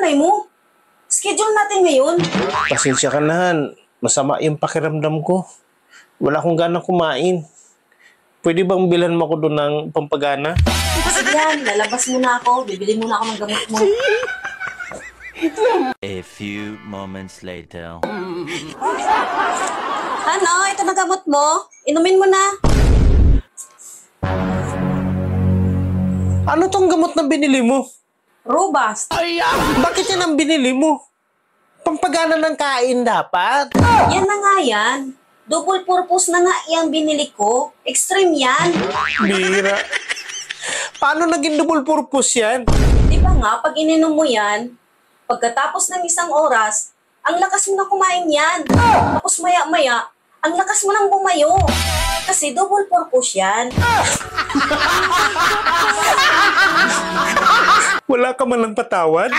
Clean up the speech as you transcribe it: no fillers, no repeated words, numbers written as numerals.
malay mo? Schedule natin ngayon. Pasensya ka na, Han. Masama yung pakiramdam ko. Wala akong ganang kumain. Pwede bang bilhan mo ko doon ng pampagana? Sige yan, lalabas muna ako. Bibili muna ako ng gamot mo. A few moments later. Ano? Ito na gamot mo. Inumin mo na. Ano tong gamot na binili mo? Robust. Bakit yan ang binili mo? Pampagana ng kain dapat. Yan na nga yan. Double purpose na nga yung binili ko. Extreme yan. Bira. Paano naging double purpose yan? Di ba nga, pag ininom mo yan, pagkatapos ng 1 oras, ang lakas mo na kumain yan. Tapos maya-maya, ang lakas mo nang bumayo. Kasi double purpose yan. Wala ka man lang patawad?